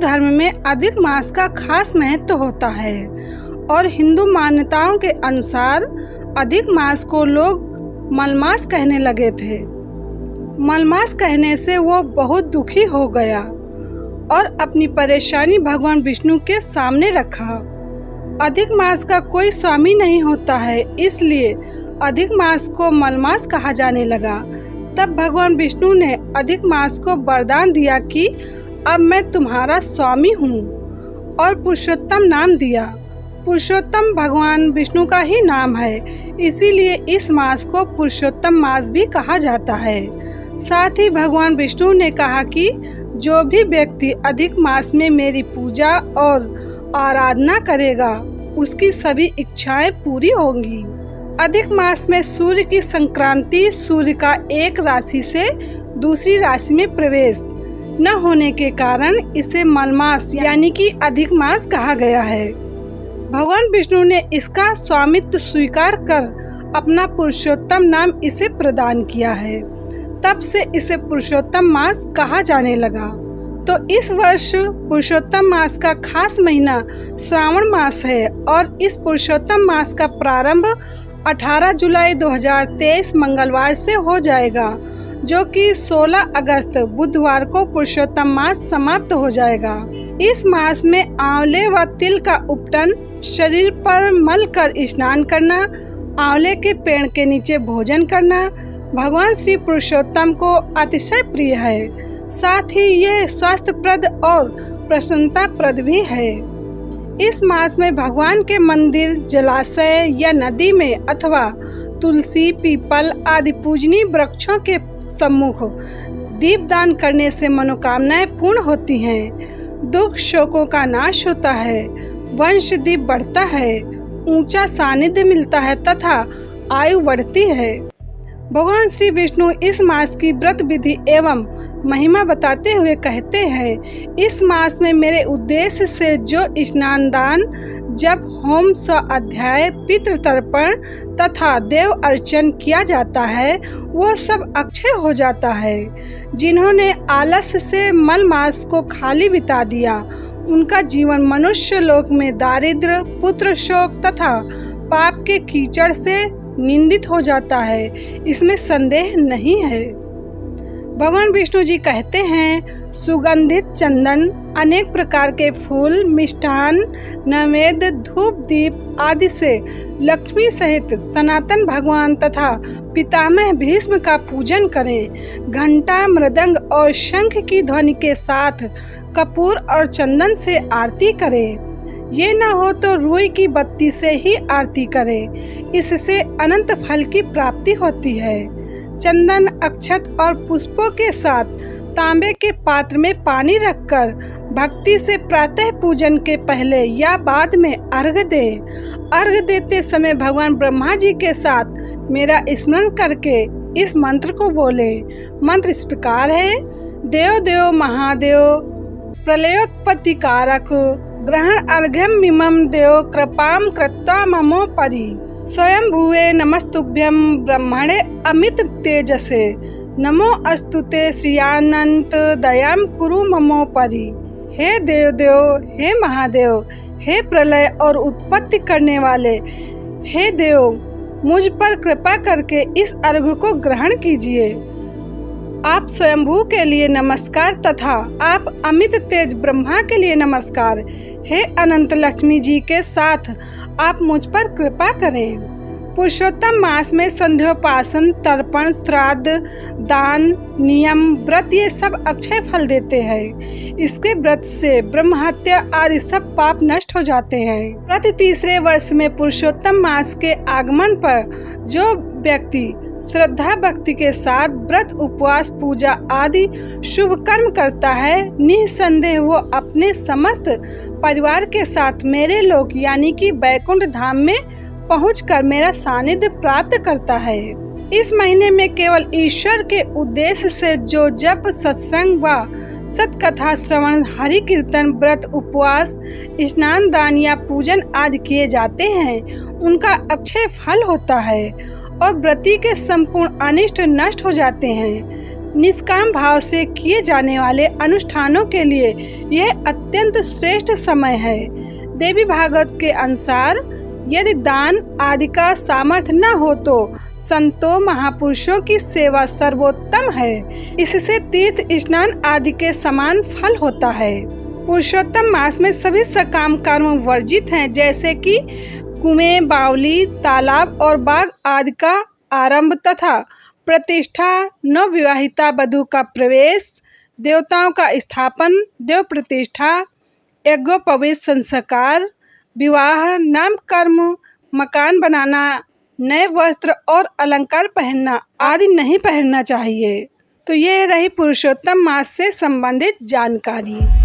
धर्म में अधिक मास का खास महत्व होता है और हिंदू मान्यताओं के अनुसार अधिक मास को लोग मलमास कहने लगे थे। मलमास कहने से वो बहुत दुखी हो गया और अपनी परेशानी भगवान विष्णु के सामने रखा। अधिक मास का कोई स्वामी नहीं होता है, इसलिए अधिक मास को मलमास कहा जाने लगा। तब भगवान विष्णु ने अधिक मास को वरदान दिया कि अब मैं तुम्हारा स्वामी हूँ और पुरुषोत्तम नाम दिया। पुरुषोत्तम भगवान विष्णु का ही नाम है, इसीलिए इस मास को पुरुषोत्तम मास भी कहा जाता है। साथ ही भगवान विष्णु ने कहा कि जो भी व्यक्ति अधिक मास में मेरी पूजा और आराधना करेगा उसकी सभी इच्छाएं पूरी होंगी। अधिक मास में सूर्य की संक्रांति, सूर्य का एक राशि से दूसरी राशि में प्रवेश न होने के कारण इसे मलमास यानी कि अधिक मास कहा गया है। भगवान विष्णु ने इसका स्वामित्व स्वीकार कर अपना पुरुषोत्तम नाम इसे प्रदान किया है। तब से इसे पुरुषोत्तम मास कहा जाने लगा। तो इस वर्ष पुरुषोत्तम मास का खास महीना श्रावण मास है और इस पुरुषोत्तम मास का प्रारंभ 18 जुलाई 2023 मंगलवार से हो जाएगा, जो कि 16 अगस्त बुधवार को पुरुषोत्तम मास समाप्त हो जाएगा। इस मास में आंवले व तिल का उपटन, शरीर पर मल कर स्नान करना, आंवले के पेड़ के नीचे भोजन करना भगवान श्री पुरुषोत्तम को अतिशय प्रिय है। साथ ही यह स्वास्थ्यप्रद और प्रसन्नताप्रद भी है। इस मास में भगवान के मंदिर, जलाशय या नदी में अथवा तुलसी, पीपल आदि पूजनीय वृक्षों के सम्मुख दीपदान करने से मनोकामनाएं पूर्ण होती हैं, दुख शोकों का नाश होता है, वंश दीप बढ़ता है, ऊंचा सानिध्य मिलता है तथा आयु बढ़ती है। भगवान श्री विष्णु इस मास की व्रत विधि एवं महिमा बताते हुए कहते हैं, इस मास में मेरे उद्देश्य से जो स्नान दान, जप, होम, स्वाध्याय, पितृ तर्पण तथा देव अर्चन किया जाता है वो सब अक्षय हो जाता है। जिन्होंने आलस्य से मल मास को खाली बिता दिया उनका जीवन मनुष्य लोक में दारिद्र्य, पुत्र शोक तथा पाप के कीचड़ से निंदित हो जाता है, इसमें संदेह नहीं है। भगवान विष्णु जी कहते हैं, सुगंधित चंदन, अनेक प्रकार के फूल, मिष्ठान, नैवेद्य, धूप, दीप आदि से लक्ष्मी सहित सनातन भगवान तथा पितामह भीष्म का पूजन करें। घंटा, मृदंग और शंख की ध्वनि के साथ कपूर और चंदन से आरती करें। ये न हो तो रुई की बत्ती से ही आरती करें, इससे अनंत फल की प्राप्ति होती है। चंदन, अक्षत और पुष्पों के साथ तांबे के पात्र में पानी रखकर भक्ति से प्रातः पूजन के पहले या बाद में अर्घ दें। अर्घ देते समय भगवान ब्रह्मा जी के साथ मेरा स्मरण करके इस मंत्र को बोले। मंत्र इस प्रकार है, देव देव महादेव प्रलयोत्पत्ति कारक ग्रहण अर्घ्यम मिमम देव कृपाम कृत्वा ममोपरि स्वयं भुवे नमस्तुभ्यं ब्रह्मणे अमित तेजसे नमो अस्तुते श्रियानंत दयां कुरु ममोपरि। हे देव देव, हे महादेव, हे प्रलय और उत्पत्ति करने वाले, हे देव, मुझ पर कृपा करके इस अर्घ को ग्रहण कीजिए। आप स्वयंभू के लिए नमस्कार तथा आप अमित तेज ब्रह्मा के लिए नमस्कार। हे अनंत लक्ष्मी जी के साथ आप मुझ पर कृपा करें। पुरुषोत्तम मास में संध्योपासन, तर्पण, श्राद्ध, दान, नियम, व्रत ये सब अक्षय फल देते हैं। इसके व्रत से ब्रह्म हत्या आदि सब पाप नष्ट हो जाते हैं। प्रति तीसरे वर्ष में पुरुषोत्तम मास के आगमन पर जो व्यक्ति श्रद्धा भक्ति के साथ व्रत, उपवास, पूजा आदि शुभ कर्म करता है, निसंदेह वो अपने समस्त परिवार के साथ मेरे लोक यानी कि वैकुंठ धाम में पहुंचकर मेरा सानिध्य प्राप्त करता है। इस महीने में केवल ईश्वर के उद्देश्य से जो जप, सत्संग व सत्कथा श्रवण, हरि कीर्तन, व्रत, उपवास, स्नान, दान या पूजन आदि किए जाते हैं उनका अक्षय फल होता है और व्रती के संपूर्ण अनिष्ट नष्ट हो जाते हैं। निष्काम भाव से किए जाने वाले अनुष्ठानों के लिए यह अत्यंत श्रेष्ठ समय है। देवी भागवत के अनुसार यदि दान आदि का सामर्थ्य न हो तो संतों महापुरुषों की सेवा सर्वोत्तम है। इससे तीर्थ स्नान आदि के समान फल होता है। पुरुषोत्तम मास में सभी सकाम कर्म वर्जित हैं, जैसे कि कुएं, बावली, तालाब और बाग आदि का आरंभ तथा प्रतिष्ठा, नवविवाहिता वधू का प्रवेश, देवताओं का स्थापन, देव प्रतिष्ठा, यज्ञोपवीत संस्कार, विवाह, नामकर्म, मकान बनाना, नए वस्त्र और अलंकार पहनना आदि नहीं पहनना चाहिए। तो ये रही पुरुषोत्तम मास से संबंधित जानकारी।